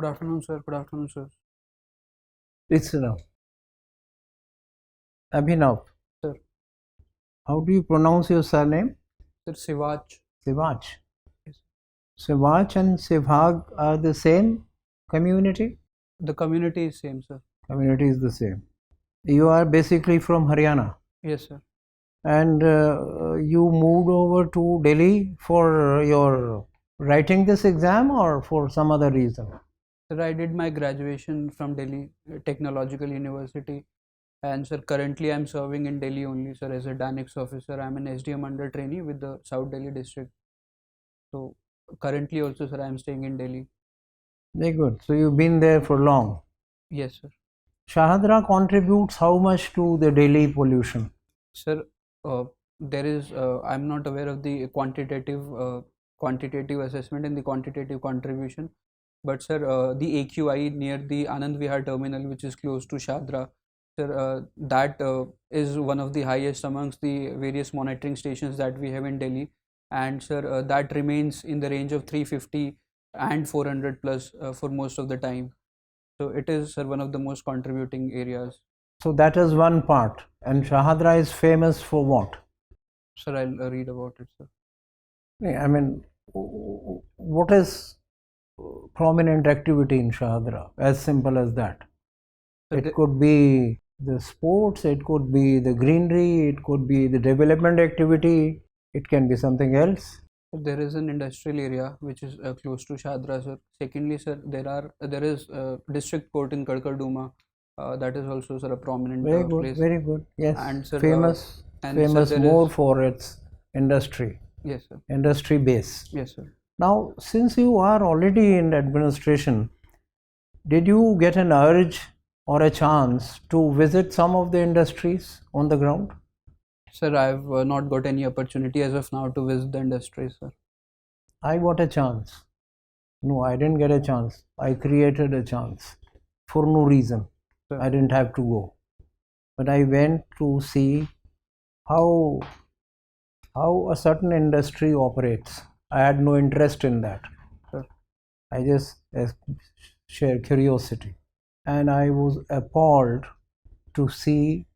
Good afternoon, sir. Good afternoon, sir. It's Abhinav. Sir, How do you pronounce your surname? sir, Siwach. Siwach. Yes. Siwach and Sivag are the same community? The community is same, sir. Community is the same. You are basically from Haryana Yes, sir. and you moved over to Delhi for your writing this exam or for some other reason? Sir, I did my graduation from Delhi Technological University, and sir, currently I'm serving in Delhi only, sir, as a DANIX officer. I'm an SDM under trainee with the South Delhi district. So currently also, sir, I'm staying in Delhi. Very good. So you've been there for long. Yes, sir. Shahadra contributes how much to the Delhi pollution? Sir, there is. I'm not aware of the quantitative assessment and the quantitative contribution. But sir, the AQI near the Anand Vihar terminal, which is close to Shadra, sir, that is one of the highest amongst the various monitoring stations that we have in Delhi. And sir, that remains in the range of 350 and 400 plus for most of the time. So it is, sir, one of the most contributing areas. So that is one part. And Shahadra is famous for what? Sir, I'll read about it, sir. I mean, what is prominent activity in Shahadra? As simple as that. It could be the sports, it could be the greenery, it could be the development activity, it can be something else. There is an industrial area which is close to Shadra, sir. Secondly, sir, there is district court in Karkarduma. That is also, sir, a prominent Very good, place. very good. Yes, And sir, famous, and famous sir, more for its industry, yes, sir. industry base. Yes, sir. Now, since you are already in administration, did you get an urge or a chance to visit some of the industries on the ground? Sir, I've not got any opportunity as of now to visit the industry, sir. I got a chance. No, I didn't get a chance. I created a chance for no reason. Sir. I didn't have to go. But I went to see how a certain industry operates. I had no interest in that. Sir. I just share curiosity. And I was appalled to see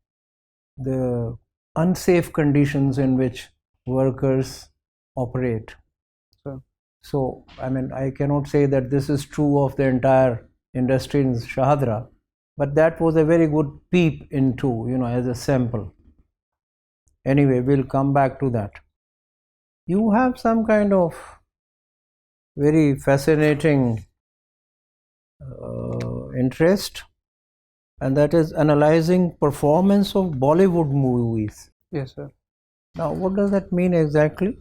the unsafe conditions in which workers operate. Sir. So, I mean, I cannot say that this is true of the entire industry in Shahadra, but that was a very good peep into, as a sample. Anyway, we'll come back to that. You have some kind of very fascinating interest, and that is analyzing performance of Bollywood movies. Yes, sir. Now, what does that mean exactly?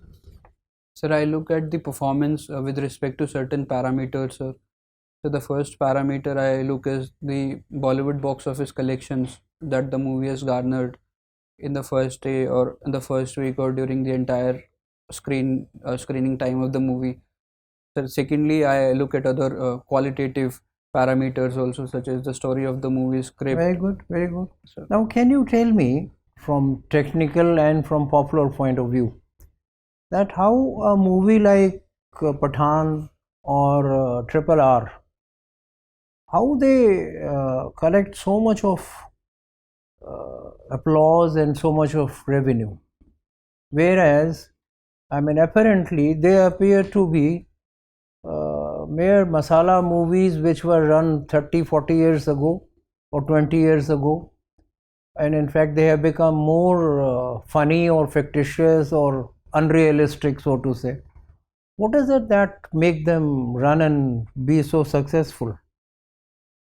Sir, I look at the performance with respect to certain parameters, sir. So the first parameter I look is the Bollywood box office collections that the movie has garnered in the first day or in the first week or during the entire screening time of the movie. So secondly, I look at other qualitative parameters also, such as the story of the movie, script. Very good, very good. Sir. Now, can you tell me from technical and from popular point of view that how a movie like Pathan or Triple R, how they collect so much of applause and so much of revenue, whereas I mean apparently they appear to be mere masala movies which were run 30-40 years ago or 20 years ago, and in fact they have become more funny or fictitious or unrealistic, so to say. What is it that make them run and be so successful?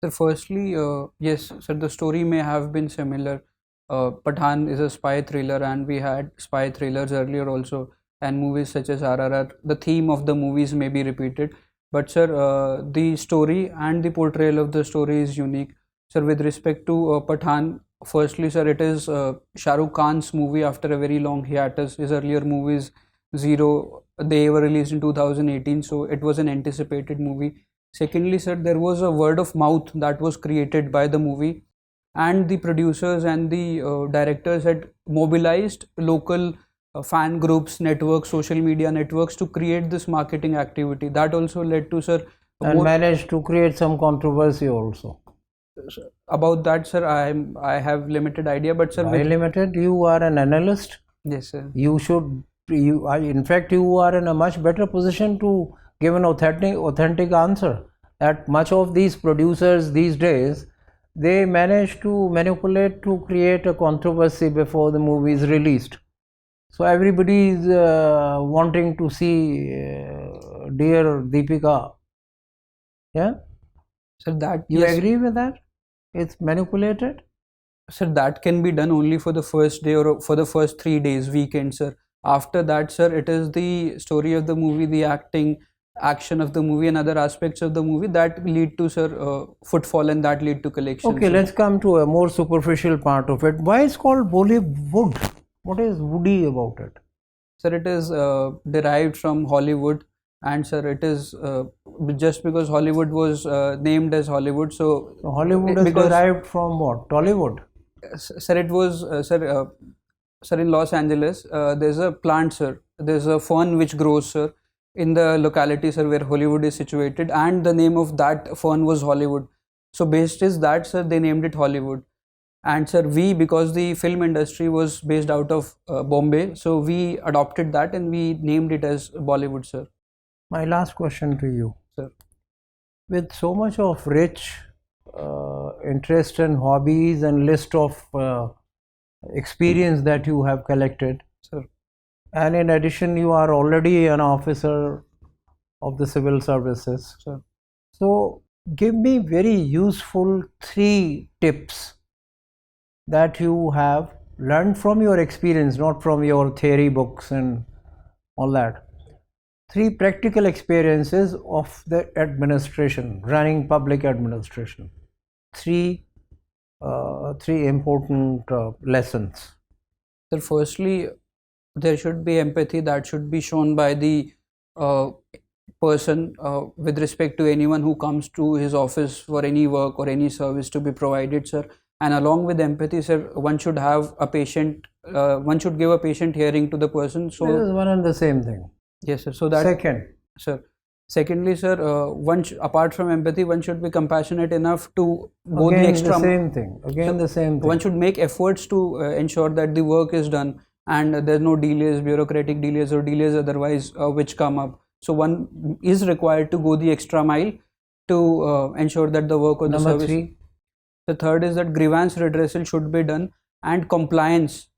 So firstly, yes, sir, the story may have been similar. Pathan is a spy thriller, and we had spy thrillers earlier also, and movies such as RRR. The theme of the movies may be repeated, but sir, the story and the portrayal of the story is unique. Sir, with respect to Pathan, firstly, sir, it is Shah Rukh Khan's movie after a very long hiatus. His earlier movies, Zero, they were released in 2018, so it was an anticipated movie. Secondly, sir, there was a word of mouth that was created by the movie, and the producers and the directors had mobilized local fan groups, networks, social media networks to create this marketing activity. That also led to, sir, and more managed to create some controversy also. about that, sir. I have limited idea, but sir, Why limited? You are an analyst. yes, sir. You should. In fact, you are in a much better position to give an authentic answer. That much of these producers these days, they manage to manipulate to create a controversy before the movie is released. So everybody is wanting to see dear Deepika. Yeah, Sir, that you yes, agree with that? It's manipulated. sir, that can be done only for the first day or for the first 3 days, weekend, sir. After that, sir, it is the story of the movie, the acting, action of the movie, and other aspects of the movie that lead to, sir, footfall, and that lead to collection. Okay, sir. let's come to a more superficial part of it. Why is called Bollywood? What is woody about it? Sir, it is derived from Hollywood, and sir, it is just because Hollywood was named as Hollywood, so So Hollywood is because derived from what? Tollywood. sir, it was sir, in Los Angeles, there's a plant, sir. There's a fern which grows, sir, in the locality, sir, where Hollywood is situated, and the name of that fern was Hollywood. So based is that, sir, they named it Hollywood. And sir, we, because the film industry was based out of Bombay, so we adopted that and we named it as Bollywood, sir. My last question to you. Sir. With so much of rich interest and hobbies and list of experience that you have collected, Sir. and in addition you are already an officer of the civil services. Sir. So give me very useful 3 tips that you have learned from your experience, not from your theory books and all that. 3 practical experiences of the administration, running public administration. 3 important lessons. Sir, firstly, there should be empathy that should be shown by the person with respect to anyone who comes to his office for any work or any service to be provided, sir. And along with empathy, sir, one should have a patient, one should give a patient hearing to the person. So this is one and the same thing. Yes, sir. So that, Second, sir. Secondly, sir, apart from empathy, one should be compassionate enough to go the again extra. the same thing. Again the same thing. One should make efforts to ensure that the work is done and there's no delays, bureaucratic delays or delays otherwise which come up. So one is required to go the extra mile to ensure that the work or the Number service. 3. The third is that grievance redressal should be done and compliance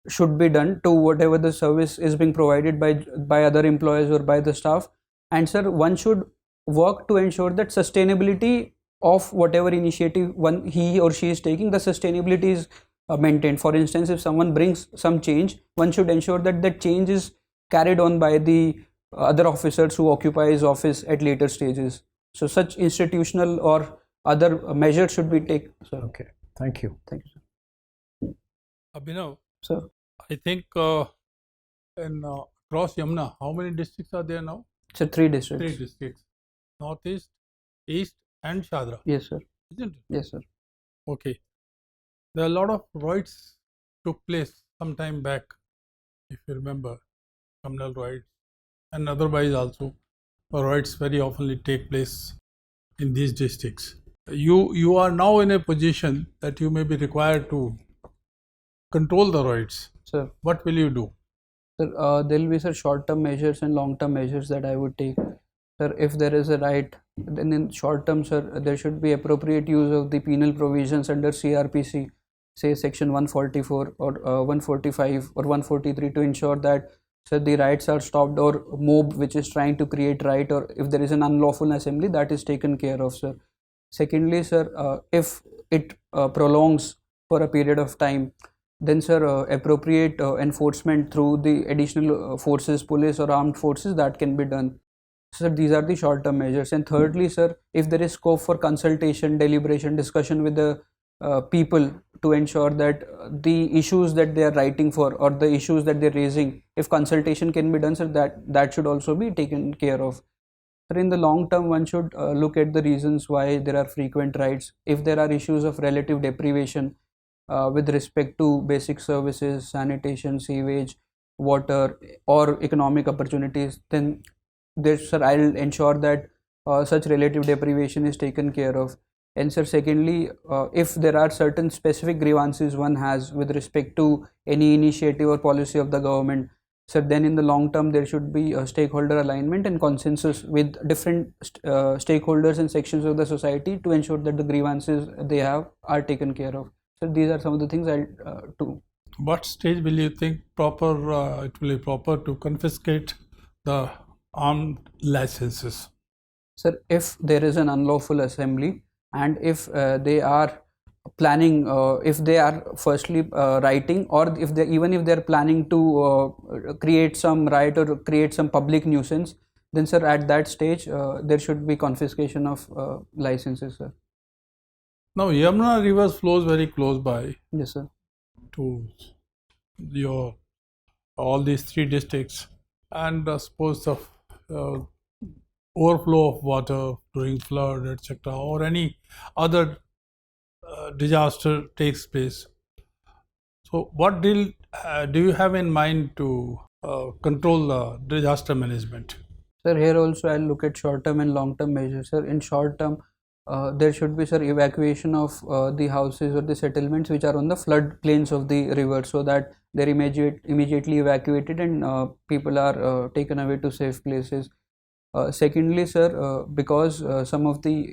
should be done to whatever the service is being provided by other employees or by the staff. And sir, one should work to ensure that sustainability of whatever initiative one he or she is taking, the sustainability is maintained. For instance, if someone brings some change, one should ensure that that change is carried on by the other officers who occupy his office at later stages. So such institutional or other measures should be taken. Sir. Okay, thank you. Thank you, sir. Abhinav, Sir. I think in across Yamuna, how many districts are there now? Sir, 3 districts. 3 districts. Northeast, East and Shadra. Yes, sir. Isn't it? Yes, sir. Okay. There are a lot of riots took place some time back, if you remember, communal riots and otherwise also. Riots very often take place in these districts. You are now in a position that you may be required to control the riots. Sir. What will you do? Sir, there will be, sir, short-term measures and long-term measures that I would take. Sir, if there is a riot, then in short term, sir, there should be appropriate use of the penal provisions under CRPC, say section 144 or 145 or 143, to ensure that, sir, the riots are stopped, or mob which is trying to create riot, or if there is an unlawful assembly, that is taken care of, sir. Secondly, sir, if it prolongs for a period of time, then, sir, appropriate enforcement through the additional forces, police or armed forces, that can be done. Sir, these are the short-term measures. And thirdly, sir, if there is scope for consultation, deliberation, discussion with the people to ensure that the issues that they are writing for or the issues that they're raising, if consultation can be done, sir, that should also be taken care of. Sir, in the long term, one should look at the reasons why there are frequent riots. If there are issues of relative deprivation with respect to basic services, sanitation, sewage, water, or economic opportunities, then there, sir, I'll ensure that such relative deprivation is taken care of. And sir, secondly, if there are certain specific grievances one has with respect to any initiative or policy of the government, so then in the long term there should be a stakeholder alignment and consensus with different stakeholders and sections of the society to ensure that the grievances they have are taken care of. So these are some of the things I'll do. What stage will you think it will be proper to confiscate the armed licenses? Sir, if there is an unlawful assembly and if they are planning, if they are firstly writing, or if they even if they are planning to create some riot or create some public nuisance, then sir, at that stage there should be confiscation of licenses, sir. Now Yamuna river flows very close by Yes, sir. to your all these three districts, and suppose the overflow of water during flood, etc., or any other disaster takes place. So, what do you have in mind to control the disaster management? Sir, here also I'll look at short-term and long-term measures, sir. In short-term, there should be, sir, evacuation of the houses or the settlements which are on the flood plains of the river, so that they're immediately evacuated and people are taken away to safe places. Secondly, sir, because some of the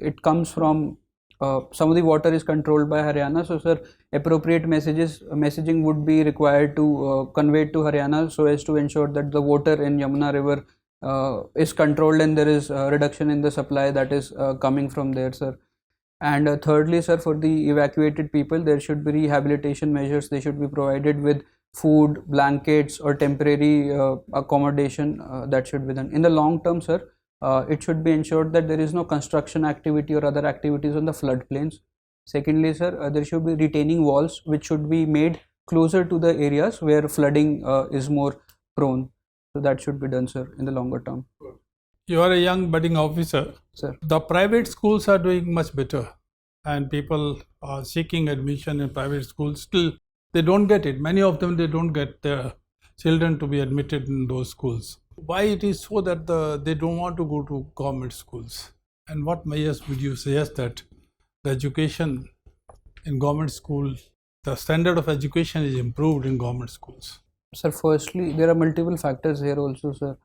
water is controlled by Haryana, so sir, appropriate messaging would be required to convey to Haryana so as to ensure that the water in Yamuna river is controlled and there is reduction in the supply that is coming from there, sir. And thirdly, sir, for the evacuated people, there should be rehabilitation measures. They should be provided with food, blankets, or temporary accommodation that should be done. In the long term, sir, it should be ensured that there is no construction activity or other activities on the floodplains. Secondly, sir, there should be retaining walls which should be made closer to the areas where flooding is more prone. So that should be done, sir, in the longer term. You are a young budding officer. Sir. The private schools are doing much better, and people are seeking admission in private schools. Still, they don't get it. Many of them, they don't get their children to be admitted in those schools. Why it is so that they don't want to go to government schools? And what measures would you suggest that the education in government school, the standard of education is improved in government schools? Sir, firstly, there are multiple factors here also, sir.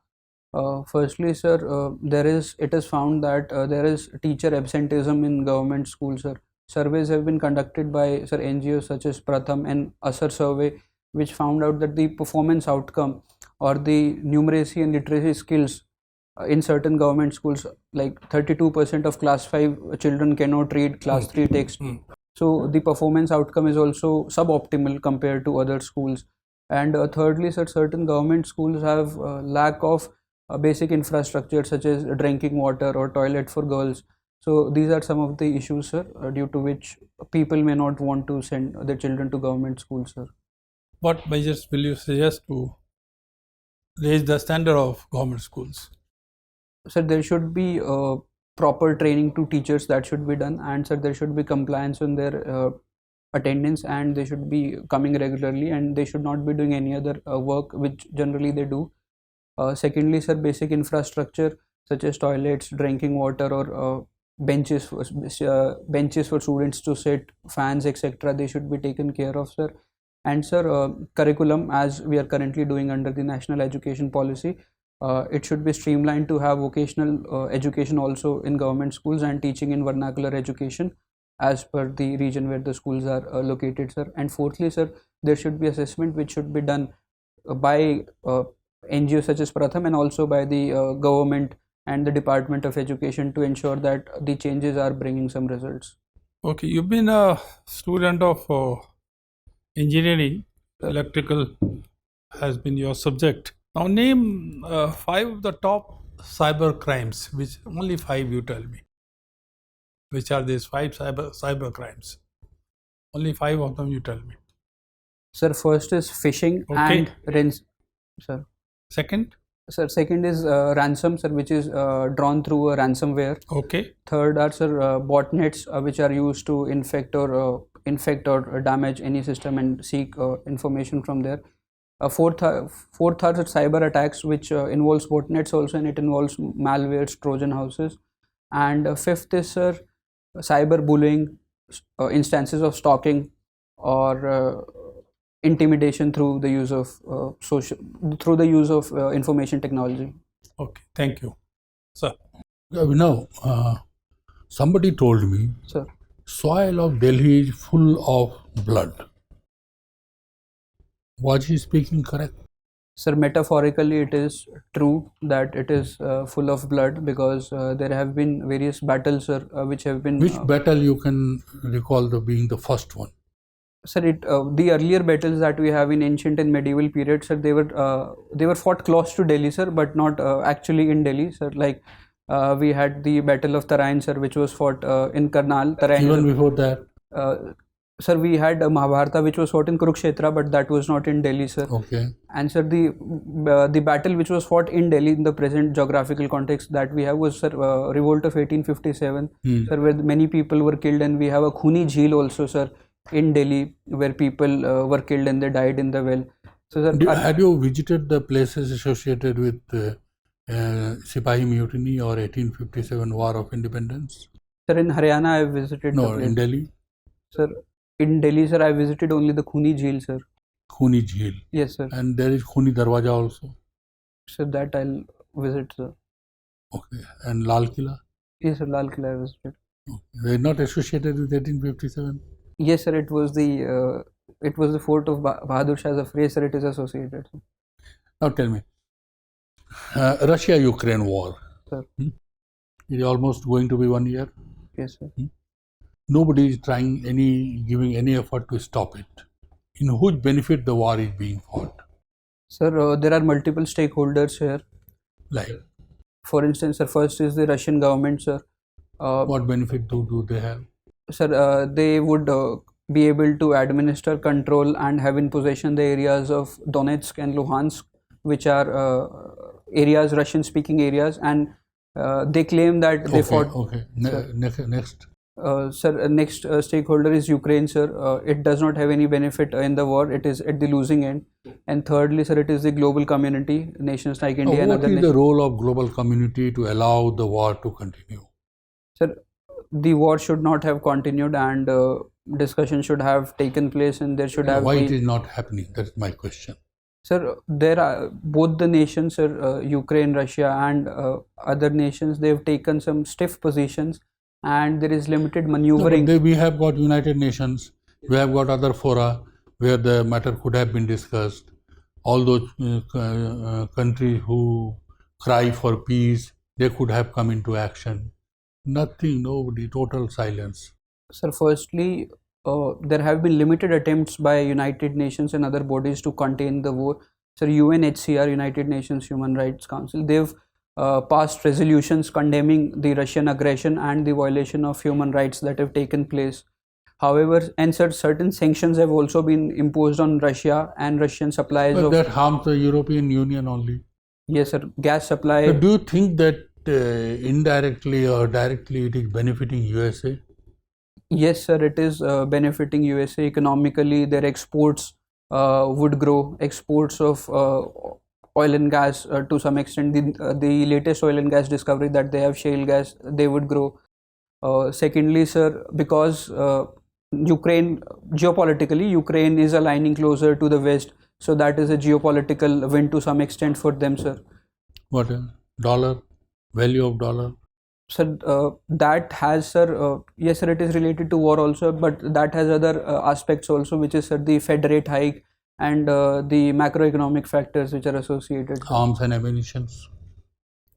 Firstly, sir, it is found that there is teacher absenteeism in government schools, sir. Surveys have been conducted by, sir, NGOs such as Pratham and Asar survey, which found out that the performance outcome or the numeracy and literacy skills in certain government schools, like 32% of class 5 children cannot read class 3 text. So the performance outcome is also suboptimal compared to other schools. And thirdly, sir, certain government schools have lack of basic infrastructure such as drinking water or toilet for girls. So these are some of the issues, sir, due to which people may not want to send their children to government schools, sir. What measures will you suggest to raise the standard of government schools? Sir, there should be proper training to teachers that should be done, and sir, there should be compliance on their attendance, and they should be coming regularly, and they should not be doing any other work which generally they do. Secondly, sir, basic infrastructure such as toilets, drinking water, or benches for students to sit, fans, etc. They should be taken care of, sir. And sir, curriculum, as we are currently doing under the national education policy, it should be streamlined to have vocational education also in government schools and teaching in vernacular education as per the region where the schools are located, sir. And fourthly, sir, there should be assessment which should be done by NGOs such as Pratham and also by the government and the Department of Education to ensure that the changes are bringing some results. Okay, you've been a student of engineering. Electrical has been your subject. Now name 5 of the top cyber crimes, which only 5 you tell me. Which are these 5 cyber crimes? Only 5 of them you tell me. Sir, first is phishing and sir. Second? Sir, second is ransom, sir, which is drawn through a ransomware. Okay. Third are, sir, botnets which are used to infect or damage any system and seek information from there. Fourth are cyber attacks, which involves botnets also, and it involves malwares, Trojan houses. And fifth is, sir, cyberbullying, instances of stalking or intimidation through the use of information technology. Okay, thank you. Sir. Now, somebody told me, Sir. Soil of Delhi is full of blood. Was he speaking correct? Sir, metaphorically, it is true that it is full of blood, because there have been various battles, sir, which have been. Which battle you can recall being the first one? Sir, the earlier battles that we have in ancient and medieval periods, sir, they were fought close to Delhi, sir, but not actually in Delhi, sir. Like we had the Battle of Tarain, sir, which was fought in Karnal. Tarain. Even before that. Sir, we had Mahabharata, which was fought in Kurukshetra, but that was not in Delhi, sir. Okay. And sir, the battle which was fought in Delhi in the present geographical context that we have was, sir, revolt of 1857, sir, where many people were killed, and we have a Khuni Jheel also, sir, in Delhi, where people were killed and they died in the well. So, sir, had you visited the places associated with Sipahi Mutiny or 1857 War of Independence? Sir, in Haryana I have visited. No, in Delhi? Sir, in Delhi, sir, I visited only the Khuni Jheel, sir. Khuni Jheel? Yes, sir. And there is Khuni Darwaja also? Sir, that I'll visit, sir. Okay. And Lal Killa? Yes, sir, Lal Killa I visited. Okay. They are not associated with 1857? Yes, sir, it was the fort of Bahadur Shah Zafar. Yes, sir, it is associated. Now tell me, Russia-Ukraine war. Sir. It is almost going to be 1 year. Yes, sir. Nobody is giving any effort to stop it. In whose benefit the war is being fought? Sir, there are multiple stakeholders here. Like? For instance, sir, first is the Russian government, sir. What benefit do they have? Sir, they would be able to administer, control, and have in possession the areas of Donetsk and Luhansk, which are areas, Russian-speaking areas, and they claim that they fought. Okay. Next. Sir, next stakeholder is Ukraine, sir. It does not have any benefit in the war. It is at the losing end. And thirdly, sir, it is the global community, nations like India and other nations. What is the role of global community to allow the war to continue? Sir, the war should not have continued, and discussion should have taken place, and there should have. Why it is not happening? That's my question. Sir, there are both the nations, sir, Ukraine, Russia, and other nations. They have taken some stiff positions, and there is limited maneuvering. No, we have got United Nations. We have got other fora where the matter could have been discussed. All those countries who cry for peace, they could have come into action. Nothing, nobody, total silence. Sir, firstly, there have been limited attempts by United Nations and other bodies to contain the war. Sir, UNHCR, United Nations Human Rights Council, they've passed resolutions condemning the Russian aggression and the violation of human rights that have taken place. However, and sir, certain sanctions have also been imposed on Russia and Russian supplies. But that harms the European Union only. Yes, sir. Gas supply. So do you think that indirectly or directly it is benefiting USA? Yes, sir. It is benefiting USA economically. Their exports would grow. Exports of oil and gas to some extent. The latest oil and gas discovery that they have, shale gas, they would grow. Secondly, sir, because Ukraine, geopolitically, Ukraine is aligning closer to the West, so that is a geopolitical win to some extent for them, sir. What? Dollar? Value of dollar? Sir, that has, sir, yes, sir, it is related to war also, but that has other aspects also, which is, sir, the Fed rate hike and the macroeconomic factors which are associated. Arms and ammunitions?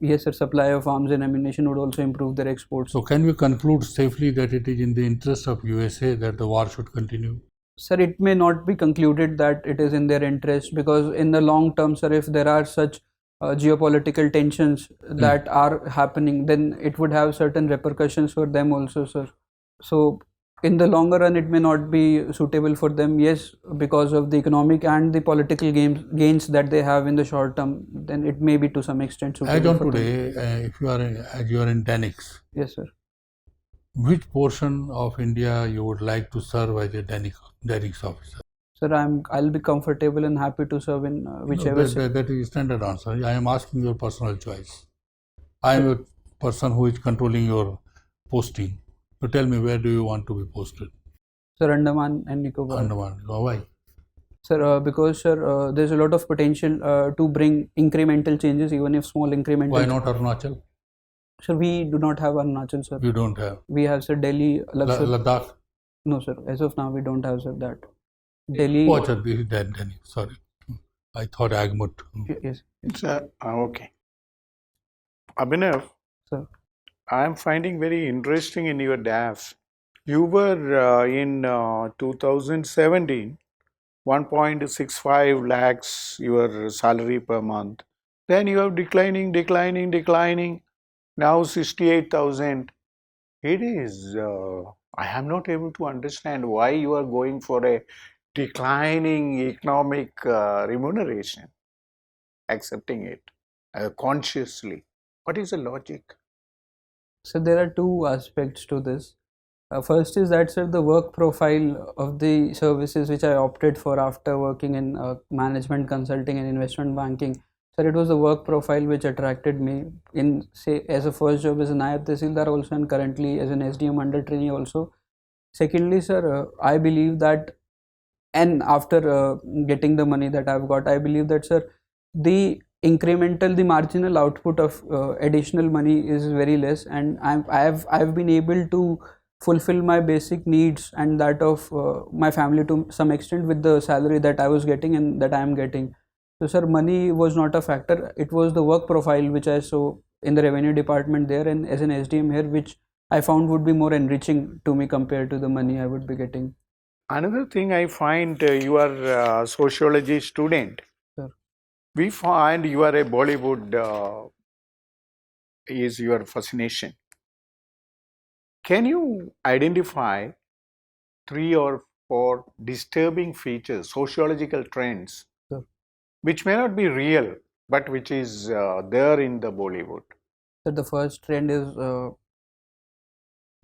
Yes, sir, supply of arms and ammunition would also improve their exports. So can we conclude safely that it is in the interest of USA that the war should continue? Sir, it may not be concluded that it is in their interest, because in the long term, sir, if there are such geopolitical tensions that are happening, then it would have certain repercussions for them also, sir. So in the longer run, it may not be suitable for them, yes, because of the economic and the political gains that they have in the short term. Then it may be to some extent suitable. As on today, if you are in Danix, yes, sir, which portion of India you would like to serve as a Danix officer? Sir, I'll be comfortable and happy to serve in whichever. That is standard answer. I am asking your personal choice. I am person who is controlling your posting. So tell me, where do you want to be posted? Sir, Andaman and Nicobar. Andaman. Why? Sir, because sir, there's a lot of potential to bring incremental changes, even if small incremental. Why not Arunachal? Sir, we do not have Arunachal, sir. You don't have. We have, sir, Delhi, Ladakh. No, sir. As of now, we don't have, sir, that. Delhi. Watch it. Then. Sorry, I thought Agmut. Yes. Sir, okay. Abhinav, Sir. I am finding very interesting in your DAF. You were in 2017, 1.65 lakhs your salary per month. Then you have declining. Now 68,000. It is, I am not able to understand why you are going for a declining economic remuneration, accepting it consciously. What is the logic? So there are two aspects to this. First is that, sir, the work profile of the services which I opted for after working in management consulting and investment banking. Sir, it was the work profile which attracted me in, say, as a first job as an Nayab Tehsildar also, and currently as an SDM under trainee also. Secondly, sir, I believe that, and after getting the money that I've got, I believe that, sir, the marginal output of additional money is very less, and I've been able to fulfill my basic needs and that of my family to some extent with the salary that I was getting and that I am getting. So, sir, money was not a factor. It was the work profile which I saw in the revenue department there and as an SDM here, which I found would be more enriching to me compared to the money I would be getting. Another thing I find, you are a sociology student. Sir. We find you are a Bollywood is your fascination. Can you identify 3 or 4 disturbing features, sociological trends, Sir. which may not be real, but which is there in the Bollywood? So the first trend is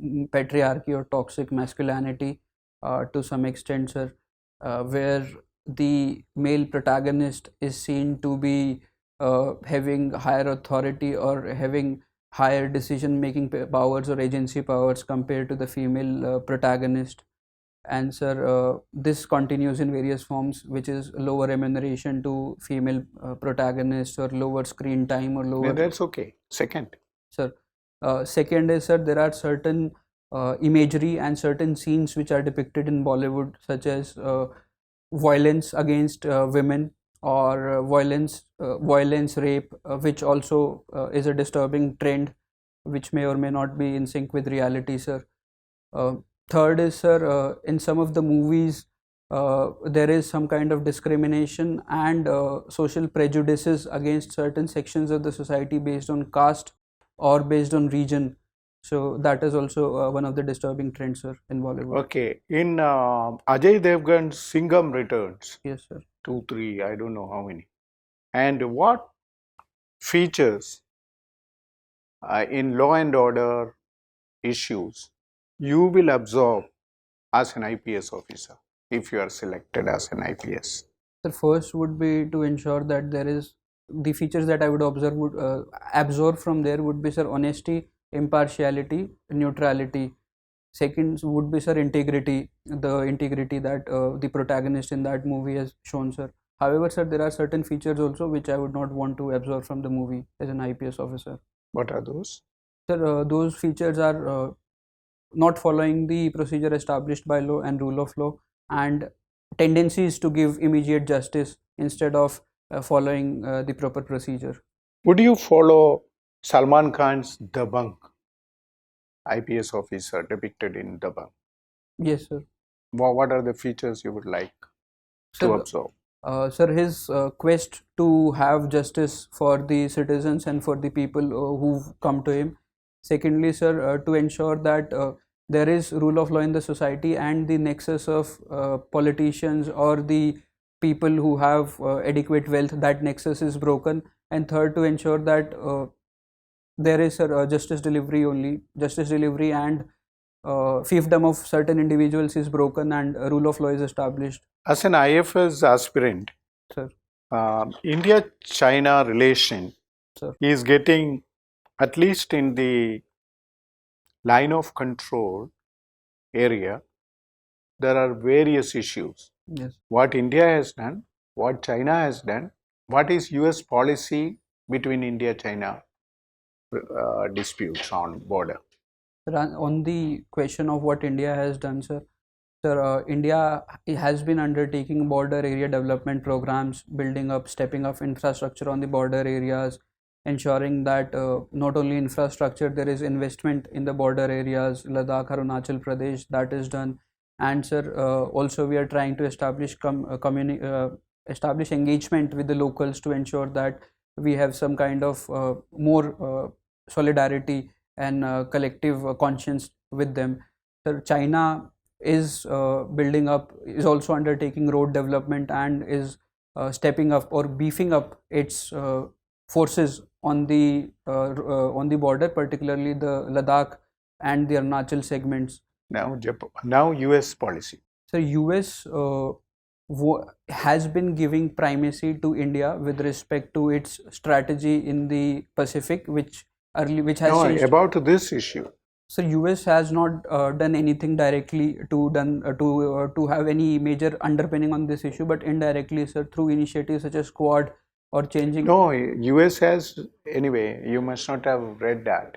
patriarchy or toxic masculinity to some extent, sir, where the male protagonist is seen to be having higher authority or having higher decision making powers or agency powers compared to the female protagonist. And, sir, this continues in various forms, which is lower remuneration to female protagonists or lower screen time or lower. Yeah, that's okay. Second. Sir, second is, sir, there are certain imagery and certain scenes which are depicted in Bollywood, such as violence against women or violence, rape, which also is a disturbing trend, which may or may not be in sync with reality, sir. Third is, sir, in some of the movies, there is some kind of discrimination and social prejudices against certain sections of the society based on caste or based on region. So that is also one of the disturbing trends, sir, in Bollywood. Okay. In Ajay Devgan's Singham Returns, Yes, sir. 2, 3, I don't know how many. And what features in law and order issues you will absorb as an IPS officer if you are selected as an IPS? The first would be to ensure that there is the features that I would absorb from there would be, sir, honesty, impartiality, neutrality. Second would be, sir, integrity, the integrity that the protagonist in that movie has shown, sir. However, sir, there are certain features also which I would not want to absorb from the movie as an IPS officer. What are those? Sir, those features are not following the procedure established by law and rule of law, and tendencies to give immediate justice instead of following the proper procedure. Would you follow Salman Khan's Dabangg, IPS officer depicted in Dabangg? Yes, sir. What are the features you would like to observe? Sir, his quest to have justice for the citizens and for the people who've come to him. Secondly, sir, to ensure that there is rule of law in the society and the nexus of politicians or the people who have adequate wealth, that nexus is broken. And third, to ensure that there is justice delivery and fiefdom of certain individuals is broken and a rule of law is established. As an IFS aspirant, Sir. India-China relation Sir. is getting at least in the line of control area, there are various issues. Yes. What India has done, what China has done, what is US policy between India-China disputes on border. On the question of what India has done, sir, India has been undertaking border area development programs, building up, stepping up infrastructure on the border areas, ensuring that not only infrastructure, there is investment in the border areas, Ladakh, Arunachal Pradesh, that is done. And sir, also we are trying to establish establish engagement with the locals to ensure that we have some kind of more solidarity and collective conscience with them. Sir, China is building up, is also undertaking road development, and is stepping up or beefing up its forces on the border, particularly the Ladakh and the Arunachal segments. Now US policy. So US has been giving primacy to India with respect to its strategy in the Pacific, which has changed. About this issue. So US has not done anything directly to have any major underpinning on this issue, but indirectly, sir, through initiatives such as Quad or changing. No, US has, anyway, you must not have read that.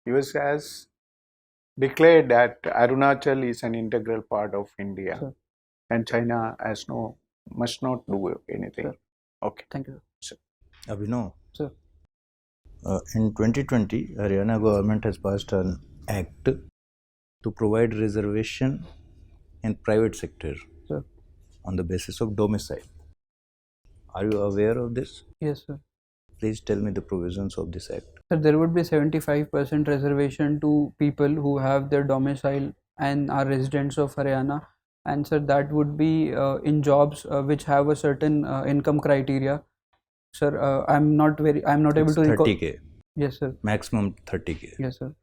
US has declared that Arunachal is an integral part of India, Sir. And China must not do anything. Sir. Okay. Thank you. Sir. Abhinav, Sir. In 2020, Haryana government has passed an act to provide reservation in private sector Sir. on the basis of domicile. Are you aware of this? Yes, sir. Please tell me the provisions of this act. Sir, there would be 75% reservation to people who have their domicile and are residents of Haryana, and sir, that would be in jobs which have a certain income criteria. Sir, I'm not able It's to recall. 30K, Yes, sir. maximum 30K. Yes, sir.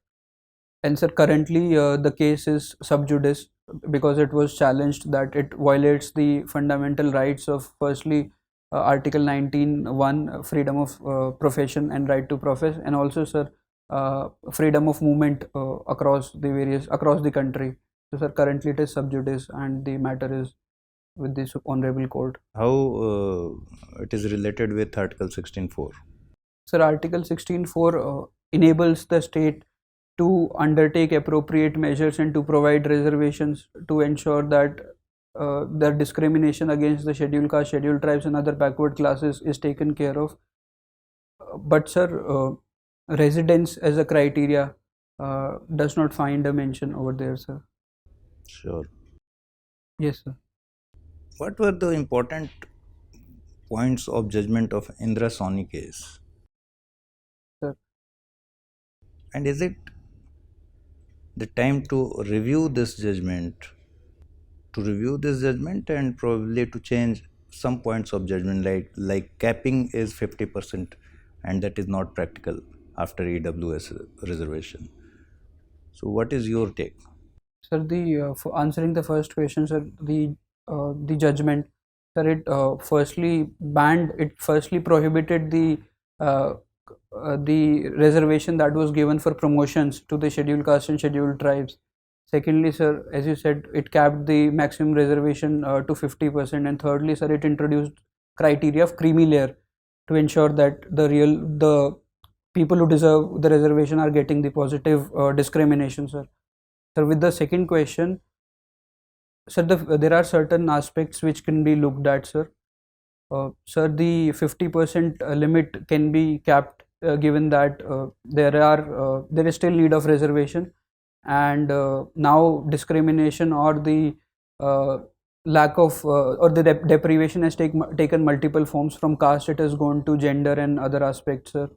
And sir, currently the case is sub judice because it was challenged that it violates the fundamental rights of, firstly, Article 19(1), freedom of profession and right to profess, and also, sir, freedom of movement across the country. So, sir, currently it is sub judice, and the matter is with the honorable court. How it is related with Article 16(4)? Sir, Article 16(4) enables the state to undertake appropriate measures and to provide reservations to ensure that the discrimination against the scheduled caste, scheduled tribes, and other backward classes is taken care of. But sir, residence as a criteria does not find a mention over there, sir. Sure. Yes, sir. What were the important points of judgment of Indra Soni case? Sir. And is it the time to review this judgment? And probably to change some points of judgment, like capping is 50%, and that is not practical after EWS reservation. So what is your take? Sir, for answering the first question, sir, the judgment, sir, it firstly prohibited the reservation that was given for promotions to the scheduled caste and scheduled tribes. Secondly, sir, as you said, it capped the maximum reservation to 50%, and thirdly, sir, it introduced criteria of creamy layer to ensure that the people who deserve the reservation are getting the positive discrimination, sir. Sir, with the second question, sir, there are certain aspects which can be looked at, sir. Sir, the 50% limit can be capped given that there is still need of reservation, and now discrimination or the lack of or the deprivation has taken multiple forms. From caste it has gone to gender and other aspects, sir.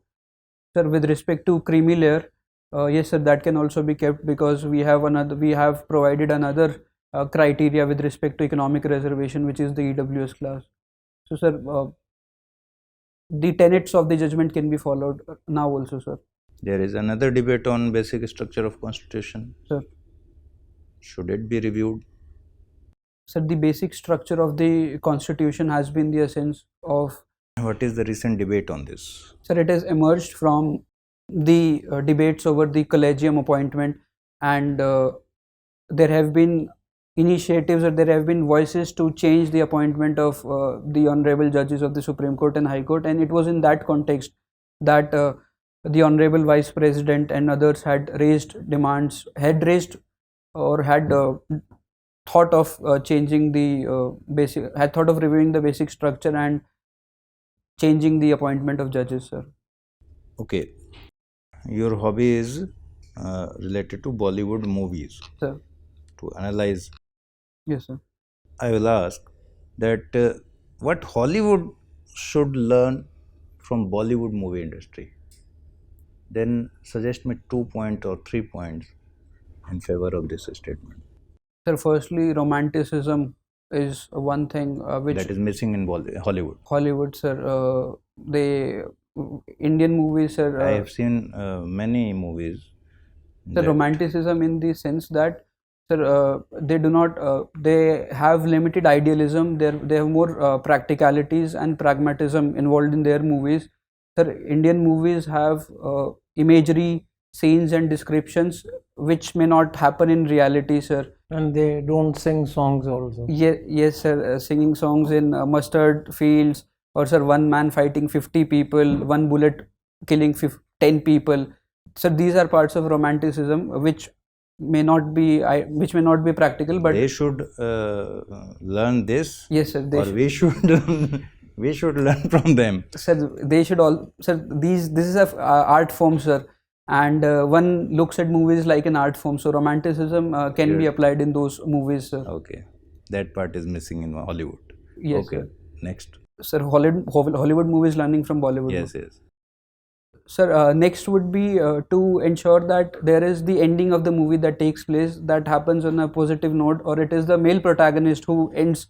Sir, with respect to creamy layer, yes, sir, that can also be kept because we have provided another criteria with respect to economic reservation, which is the EWS class. So, sir, the tenets of the judgment can be followed now also, sir. There is another debate on basic structure of constitution. Sir. Should it be reviewed? Sir, the basic structure of the constitution has been the essence of. What is the recent debate on this? Sir, it has emerged from the debates over the collegium appointment, and there have been initiatives, or there have been voices to change the appointment of the honorable judges of the Supreme Court and High Court. And it was in that context that the honorable vice president and others had raised demands, had raised or had thought of changing the had thought of reviewing the basic structure and changing the appointment of judges, sir. Okay, your hobby is related to Bollywood movies. Sir. To analyze, Yes, sir. I will ask that what Hollywood should learn from Bollywood movie industry. Then suggest me 2 points or 3 points in favor of this statement. Sir, firstly, romanticism is one thing which That is missing in Hollywood. Hollywood, sir. They Indian movies, sir. I have seen many movies. The that- romanticism in the sense that, sir, they do not. They have limited idealism. They have more practicalities and pragmatism involved in their movies. Sir, Indian movies have imagery, scenes, and descriptions which may not happen in reality, sir. And they don't sing songs also. Yes, sir. Singing songs in mustard fields, or sir, one man fighting 50 people, one bullet killing 10 people. So these are parts of romanticism which may not be practical, but they should learn this. yes, sir. They or we should we should learn from them. sir, they should all, sir. This is a art form, sir, and one looks at movies like an art form. So romanticism can be Yes. applied in those movies, sir. Okay, that part is missing in Hollywood. Yes, Okay, sir. next. Sir, Hollywood movies learning from Bollywood. Yes, yes. Sir, next would be to ensure that there is the ending of the movie that takes place that happens on a positive note, or it is the male protagonist who ends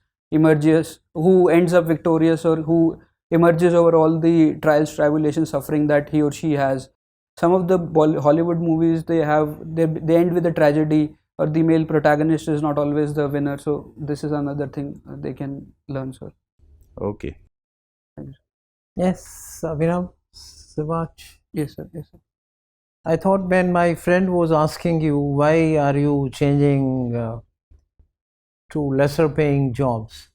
up victorious, or who emerges over all the trials, tribulations, suffering that he or she has. Some of the Hollywood movies, they end with a tragedy, or the male protagonist is not always the winner. So this is another thing they can learn, sir. Okay. Yes, Abhinav Siwach. Yes, sir. Yes, sir. I thought when my friend was asking you why are you changing to lesser paying jobs,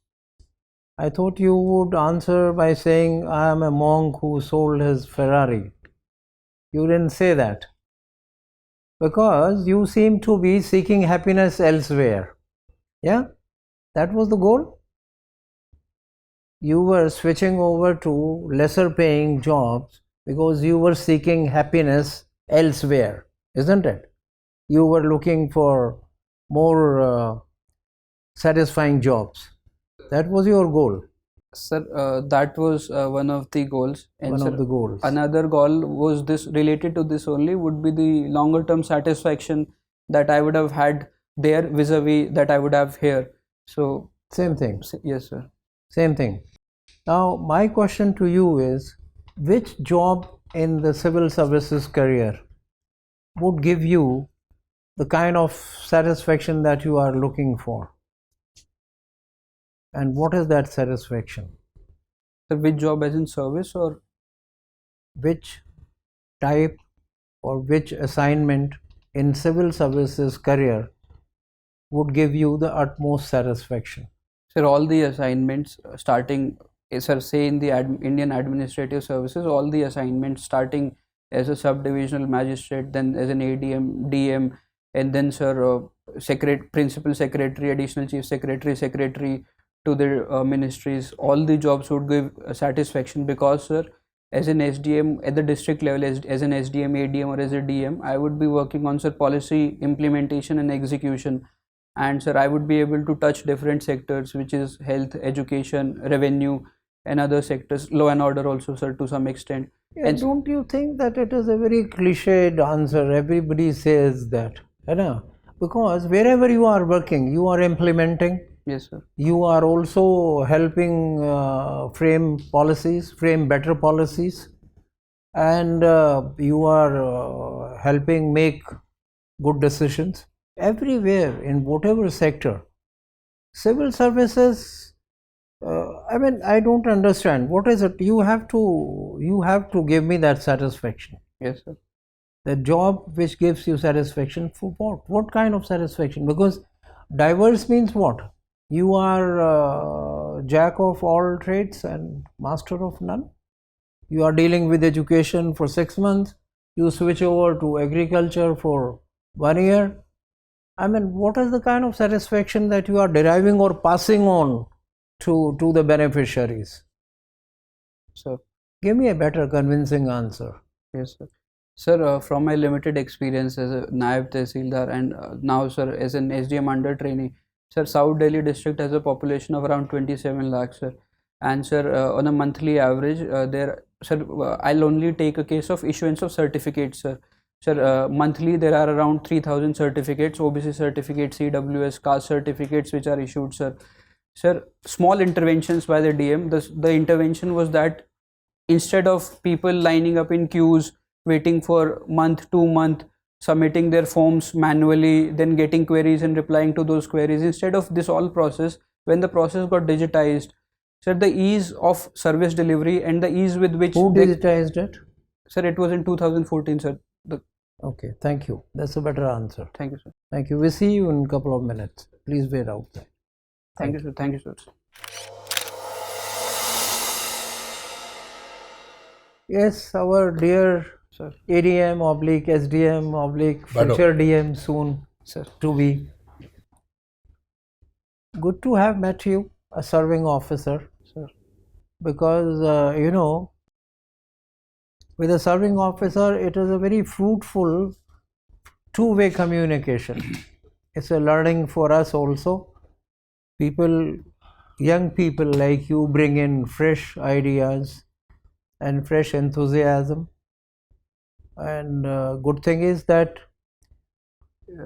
I thought you would answer by saying I am a monk who sold his Ferrari. You didn't say that because you seem to be seeking happiness elsewhere. Yeah, that was the goal. You were switching over to lesser paying jobs because you were seeking happiness elsewhere, isn't it? You were looking for more satisfying jobs. That was your goal. Sir, that was one of the goals. And One sir, of the goals. another goal was this, related to this only, would be the longer term satisfaction that I would have had there vis-a-vis that I would have here. So Same thing. yes, sir. Same thing. Now, my question to you is, which job in the civil services career would give you the kind of satisfaction that you are looking for? And what is that satisfaction? Sir, which job as in service, or Which type or which assignment in civil services career would give you the utmost satisfaction? sir, all the assignments starting, sir, say in the Indian administrative services, all the assignments starting as a subdivisional magistrate, then as an ADM, DM, and then sir, principal secretary, additional chief secretary, secretary to the ministries, all the jobs would give satisfaction, because sir, as an SDM at the district level, as an SDM, ADM, or as a DM, I would be working on sir policy implementation and execution, and sir, I would be able to touch different sectors, which is health, education, revenue, and other sectors, law and order also, sir, to some extent. Yeah, don't you think that it is a very cliched answer? Everybody says that, you know, because wherever you are working, you are implementing. Yes, sir. You are also helping frame policies, frame better policies, and you are helping make good decisions everywhere in whatever sector. Civil services, I mean, I don't understand. What is it? You have to give me that satisfaction. Yes, sir. The job which gives you satisfaction for what? What kind of satisfaction? Because diverse means what? You are jack of all trades and master of none. You are dealing with education for 6 months. You switch over to agriculture for 1 year. I mean, what is the kind of satisfaction that you are deriving or passing on to the beneficiaries? So, Give me a better convincing answer. yes, sir. Sir, from my limited experience as a Naib Tehsildar and now, sir, as an SDM under trainee, sir, South Delhi district has a population of around 27 lakhs, sir. And, sir, on a monthly average, sir, I'll only take a case of issuance of certificates, sir. Sir, monthly there are around 3,000 certificates, OBC certificates, CWS, caste certificates which are issued, sir. Sir, small interventions by the DM. The intervention was that instead of people lining up in queues, waiting for month, 2 month, submitting their forms manually, then getting queries and replying to those queries, instead of this all process, when the process got digitized, sir, the ease of service delivery and the ease with which Who they, digitized it? sir, it was in 2014, sir. Okay, thank you. That's a better answer. Thank you, sir. Thank you. We'll see you in a couple of minutes. Please wait outside. Thank you, sir. Thank you, sir. Yes, our dear Sir, ADM oblique SDM oblique future DM soon sir. to be. Good to have met you, a serving officer, Sir. because you know, with a serving officer, it is a very fruitful two-way communication. It's a learning for us also. People, young people like you bring in fresh ideas and fresh enthusiasm. And good thing is that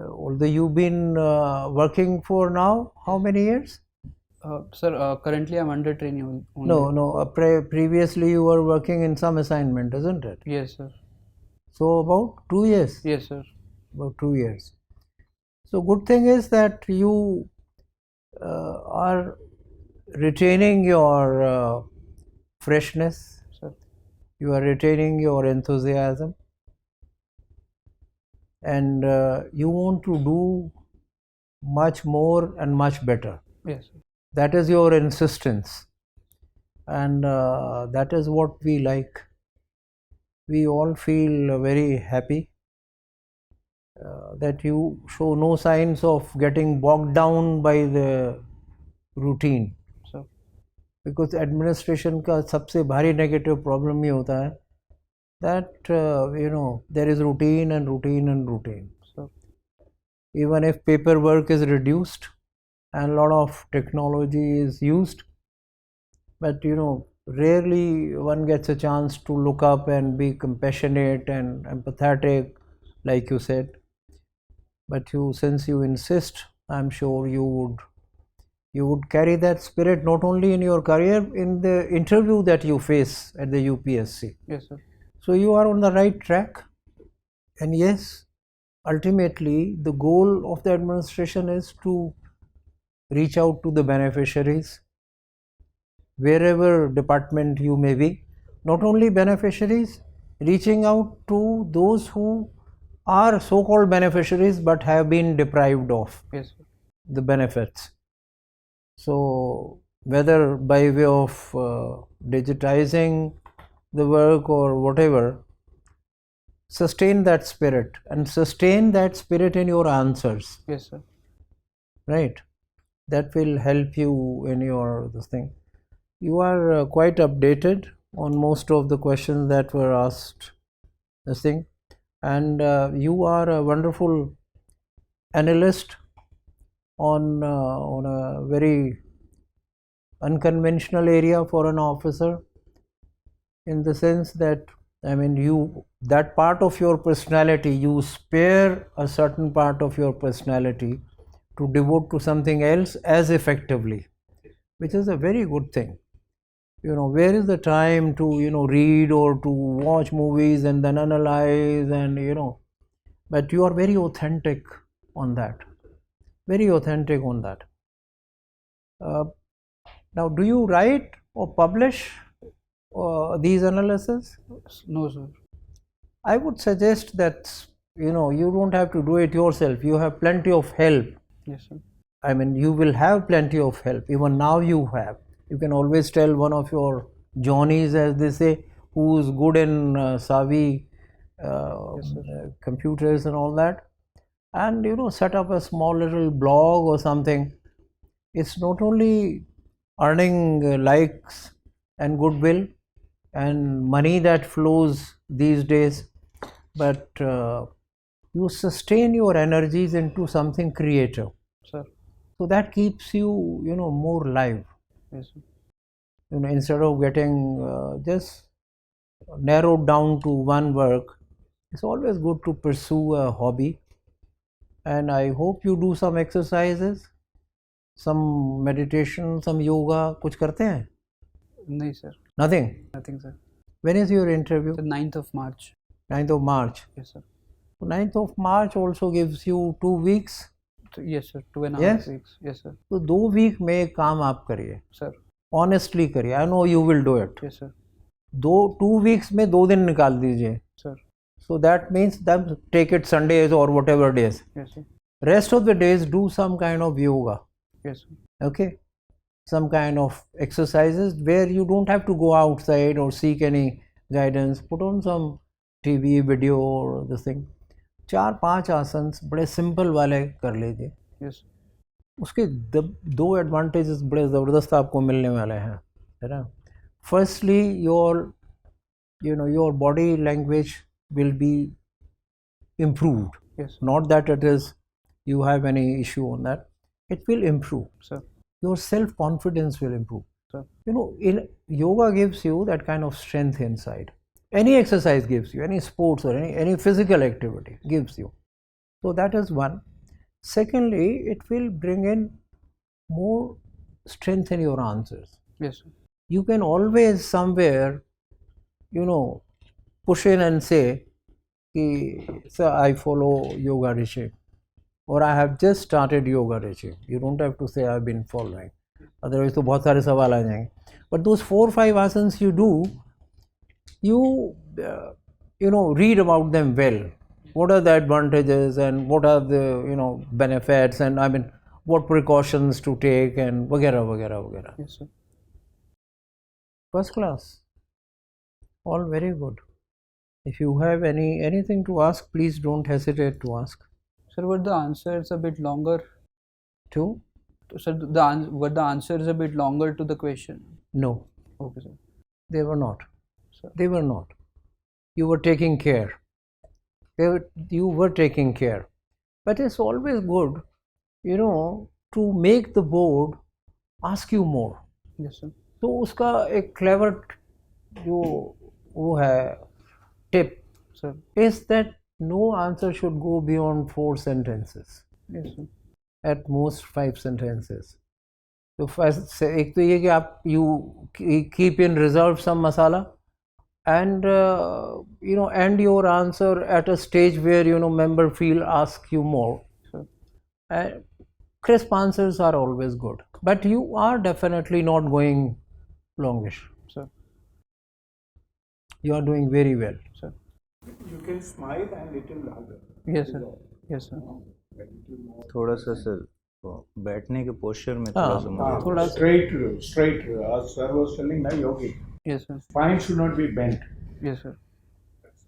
although you've been working for now, how many years? Sir, currently I'm under training only. No. Previously you were working in some assignment, isn't it? Yes, sir. So about 2 years. Yes, sir. About 2 years. So good thing is that you are retaining your freshness. Sir. You are retaining your enthusiasm, and you want to do much more and much better. Yes, sir. That is your insistence, and that is what we like. We all feel very happy that you show no signs of getting bogged down by the routine. Sir. Because administration का सबसे भारी negative problem ये होता है that you know, there is routine and routine and routine. Sir. Even if paperwork is reduced and a lot of technology is used, but you know, rarely one gets a chance to look up and be compassionate and empathetic, like you said. But since you insist, I'm sure you would carry that spirit not only in your career, in the interview that you face at the UPSC. Yes, sir. So you are on the right track. And yes, ultimately the goal of the administration is to reach out to the beneficiaries, wherever department you may be. Not only beneficiaries, reaching out to those who are so-called beneficiaries but have been deprived of Yes, sir. the benefits. So whether by way of digitizing the work or whatever, sustain that spirit and sustain that spirit in your answers. Yes, sir. Right? That will help you in your this thing. You are quite updated on most of the questions that were asked. This thing, and you are a wonderful analyst on a very unconventional area for an officer, in the sense that, I mean, that part of your personality, you spare a certain part of your personality to devote to something else as effectively, which is a very good thing. You know, where is the time to, you know, read or to watch movies and then analyze, and you know, but you are very authentic on that, very authentic on that. Now, do you write or publish these analyses? No, sir. I would suggest that you don't have to do it yourself. You have plenty of help. Yes, sir. I mean, you will have plenty of help. Even now you have. You can always tell one of your Johnnies, as they say, who is good in savvy computers and all that, and set up a small little blog or something. It's not only earning likes and goodwill and money that flows these days, but you sustain your energies into something creative. Sir. So that keeps you, more live. Yes, sir. Instead of getting just narrowed down to one work, it's always good to pursue a hobby. And I hope you do some exercises, some meditation, some yoga. कुछ करते हैं? नहीं, sir. Nothing. Nothing, sir. When is your interview? The 9th of March. 9th of March. Yes, sir. So 9th of March also gives you 2 weeks. Yes, sir. 2.5 Yes? weeks. Yes, sir. तो 2 week में एक काम आप करिए. Sir. Honestly करिए. I know you will do it. Yes, sir. 2 weeks में 2 दिन निकाल दीजिए. Sir. So that means that take it Sundays or whatever days. Yes, sir. Rest of the days do some kind of yoga. Yes, sir. Okay, some kind of exercises where you don't have to go outside or seek any guidance. Put on some TV video or this thing. 4-5 asanas बड़े simple वाले कर लीजिए. Yes. उसके 2 advantages बड़े ज़बरदस्त आपको मिलने वाले हैं, है ना. Firstly, your body language will be improved. Yes. Not that you have any issue on that. It will improve. Sir. Your self-confidence will improve. Sir. In yoga gives you that kind of strength inside. Any exercise gives you, any sports or any physical activity gives you. So that is one. Secondly, it will bring in more strength in your answers. Yes, sir. You can always somewhere, push in and say, sir, I follow yoga regime, or I have just started yoga regime. You don't have to say I've been following. Otherwise, तो बहुत सारे सवाल आ जाएंगे. But those 4-5 asanas you do, you read about them well. What are the advantages and what are the benefits, and I mean what precautions to take and वगैरह वगैरह वगैरह. Yes, sir. First class. All very good. If you have anything to ask, please don't hesitate to ask. Sir, were the answers a bit longer? To? Sir, were the answers a bit longer to the question? No. Okay, sir. They were not. Sir. They were not. You were taking care. You were taking care. But it's always good, to make the board ask you more. Yes, sir. तो उसका एक clever जो वो है tip, sir, is that no answer should go beyond 4 sentences. Yes, sir. At most 5 sentences. So first, एक तो ये कि आप you keep in reserve some masala, and end your answer at a stage where member feel ask you more. Sure. Crisp answers are always good, but you are definitely not going longish. Sir. You are doing very well. Sir. You can smile and little louder. Yes, sir. Yes, sir. थोड़ा सा sir बैठने के posture में थोड़ा सा थोड़ा straight as sir was telling na yogi. Yes, sir. Spine should not be bent. Yes, sir.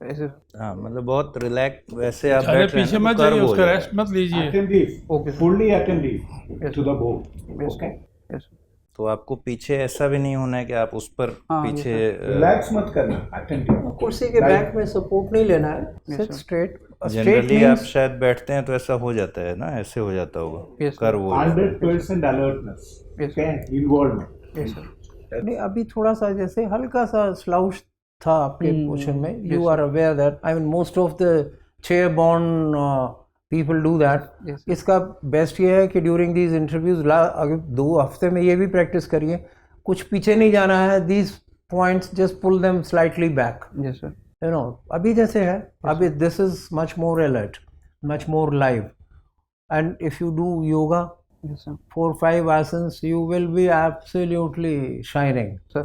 Yes, sir. हाँ मतलब बहुत रिलैक्स वैसे आप ज़्यादा बैठ रहे पीछे हैं मत तो जाइए, कर्व हो उसका जाएगा। रेस्ट मत लीजिए। Attentive. Okay, sir. Fully attentive Yes, to sir. the board. Yes, Okay. Yes, sir. तो आपको पीछे ऐसा भी नहीं होना है कि आप उस पर हाँ, पीछे Relax मत करना. Attentive. कुर्सी के बैक में सपोर्ट नहीं लेना है. Yes, Sit sir. straight. Generally आप शायद बैठते हैं तो ऐसा हो जाता है ना, ऐसे हो जाता होगा Yes, sir. कर्व हो जाता है। 100% alertness. Yes, Okay. Involvement. Yes, sir. नहीं, अभी थोड़ा सा जैसे हल्का सा स्लाउश था आपके पोर्शन में. You are aware that I mean most of the chair borne people do that. Yes, sir. इसका बेस्ट ये है कि ड्यूरिंग दीज इंटरव्यूज अगर 2 हफ्ते में ये भी प्रैक्टिस करिए, कुछ पीछे नहीं जाना है. These points just pull them slightly back. Yes, sir. अभी जैसे है, अभी this is much more alert, much more live. And if you do yoga Yes, sir. 4-5 asanas, you will be absolutely shining. Sir.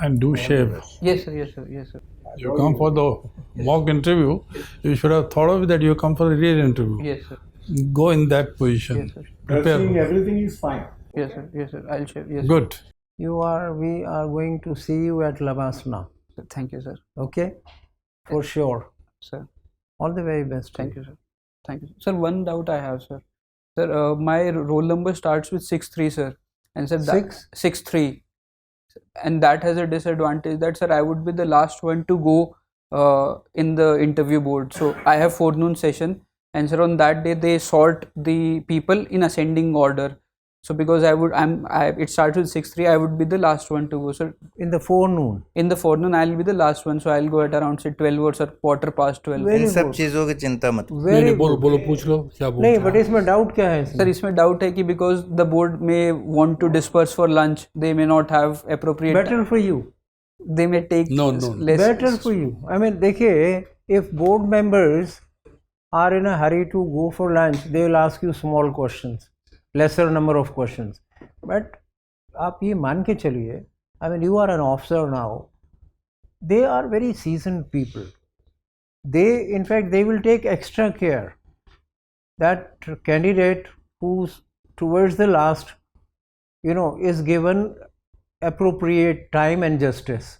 And do shave. Yes, sir. Yes, sir. Yes, sir. You come for the mock interview, you should have thought of that you come for the real interview. Yes, sir. Go in that position. Yes, sir. Prepare. Everything is fine. Yes, sir. Yes, sir. I'll share. Yes. Good. We are going to see you at Lavasana. Sir. Thank you, sir. Okay? For sure. Sir. All the very best. Thank you, sir. Thank you, sir. One doubt I have, sir. Sir, my roll number starts with 6-3, sir. And sir, that 6-3, and that has a disadvantage that, sir, I would be the last one to go in the interview board. So I have forenoon session, and sir, on that day they sort the people in ascending order. So because it starts with 6-3, I would be the last one to go, sir. In the forenoon. In the forenoon, I'll be the last one, so I'll go at around say 12 or sir, quarter past 12. Very इन सब good. चीज़ों की चिंता मत करो। Very नहीं, बोलो good. बोलो पूछ लो क्या बोल नहीं, but इसमें doubt क्या है Sir, इसमें? इसमें doubt है कि because the board may want to disperse for lunch, they may not have appropriate. Better for you. They may take No. less. Better for you. I mean, देखिए, if board members are in a hurry to go for lunch, they will ask you small questions, lesser number of questions. But आप ये मान के चलिए, I mean, you are an officer now. They are very seasoned people. In fact, they will take extra care that candidate who's towards the last, is given appropriate time and justice,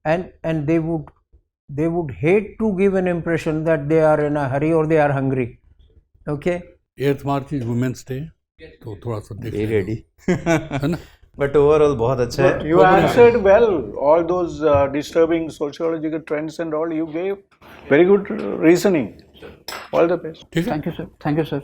and they would hate to give an impression that they are in a hurry or they are hungry. Okay? 8th March is Women's Day, तो थोड़ा सा देख Be लेना। ready. है ना? But overall बहुत अच्छा है। You answered well. All those disturbing sociological trends and all, you gave very good reasoning. All the best. ठीक है? Thank you, sir. Thank you, sir.